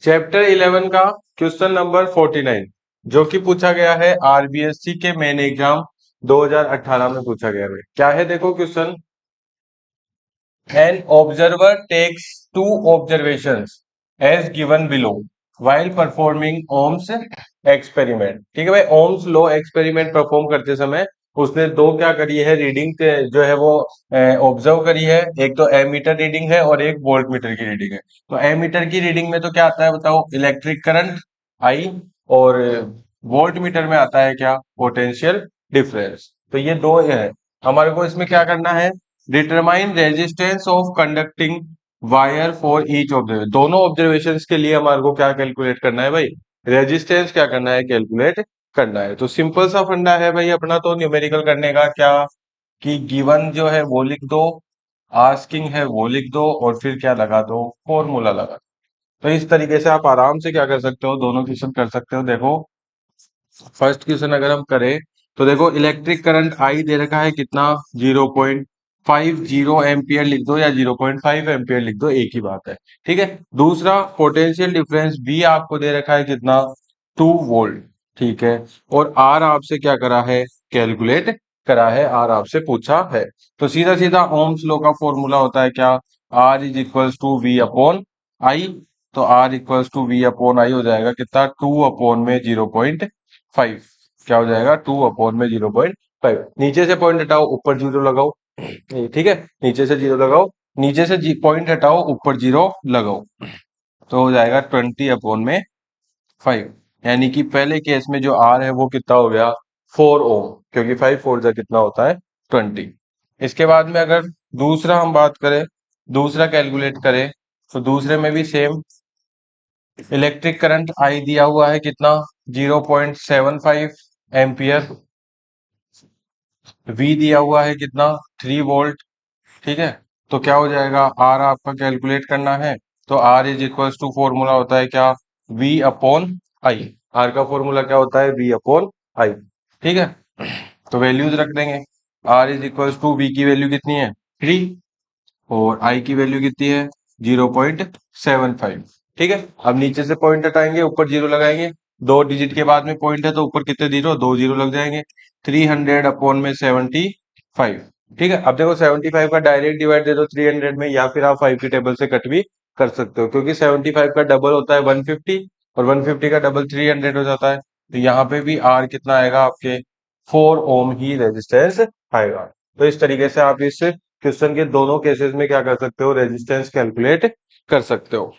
Chapter 11 का question number 49 जो कि पूछा गया है आरबीएससी के मेन एग्जाम 2018 में पूछा गया है। क्या है देखो question. An observer takes two observations as given below while performing Ohm's experiment. ठीक है भाई, ओम्स लो एक्सपेरिमेंट परफॉर्म करते समय उसने दो क्या करी है रीडिंग जो है वो ऑब्जर्व करी है। एक तो एमीटर रीडिंग है और एक वोल्ट मीटर की रीडिंग है। तो एमीटर की रीडिंग में तो क्या आता है बताओ, इलेक्ट्रिक करंट आई, और वोल्ट मीटर में आता है क्या, पोटेंशियल डिफरेंस। तो ये दो है। हमारे को इसमें क्या करना है, determine resistance of conducting wire for each observation. दोनों ऑब्जर्वेशंस के लिए हमारे को क्या कैलकुलेट करना है भाई, रेजिस्टेंस क्या करना है, कैलकुलेट करना है। तो सिंपल सा फंडा है भाई अपना तो न्यूमेरिकल करने का, क्या कि गिवन जो है वो लिख दो, आस्किंग है वो लिख दो, और फिर क्या लगा दो, फॉर्मूला लगा दो। तो इस तरीके से आप आराम से क्या कर सकते हो, दोनों क्वेश्चन कर सकते हो। देखो फर्स्ट क्वेश्चन अगर हम करें तो देखो इलेक्ट्रिक करंट आई दे रखा है कितना, 0.50 एम्पियर लिख दो या 0.5 एम्पियर लिख दो, एक ही बात है। ठीक है। दूसरा पोटेंशियल डिफरेंस बी आपको दे रखा है कितना, 2 वोल्ट। ठीक है। और आर आपसे क्या करा है, कैलकुलेट करा है, आर आपसे पूछा है। तो सीधा सीधा ओम्स लॉ का फॉर्मूला होता है क्या, R is equals to V upon I. तो R equals to V upon I हो जाएगा कितना, 2/0.5। क्या हो जाएगा, 2/0.5। नीचे से पॉइंट हटाओ ऊपर जीरो लगाओ। ठीक है, नीचे से जीरो लगाओ, नीचे से पॉइंट हटाओ ऊपर जीरो लगाओ, तो हो जाएगा 20/5। यानी कि पहले केस में जो आर है वो कितना हो गया, 4 ओम, क्योंकि 5 4 जा कितना होता है, 20। इसके बाद में अगर दूसरा हम बात करें, दूसरा कैलकुलेट करें, तो दूसरे में भी सेम इलेक्ट्रिक करंट आई दिया हुआ है कितना, 0.75 एम्पियर। वी दिया हुआ है कितना, 3 वोल्ट। ठीक है। तो क्या हो जाएगा, आर आपका कैलकुलेट करना है। तो R is equals to formula होता है क्या, वी अपॉन आई। आर का फॉर्मूला क्या होता है, वी अपॉन आई। ठीक है। तो वैल्यूज रख देंगे। R is equals to V की वैल्यू कितनी है, 3, और आई की वैल्यू कितनी है, 0.75। ठीक है। अब नीचे से पॉइंट हटाएंगे ऊपर जीरो लगाएंगे, दो डिजिट के बाद में पॉइंट है तो ऊपर कितने जीरो, दो जीरो लग जाएंगे। 300/75। ठीक है। अब देखो 75 का डायरेक्ट डिवाइड दे दो 300 में, या फिर आप 5 की टेबल से कट भी कर सकते हो, क्योंकि 75 का डबल होता है 150, और 150 का डबल 300 हो जाता है। तो यहाँ पे भी आर कितना आएगा आपके, 4 ओम ही रेजिस्टेंस आएगा। तो इस तरीके से आप इस क्वेश्चन के दोनों केसेस में क्या कर सकते हो, रेजिस्टेंस कैलकुलेट कर सकते हो।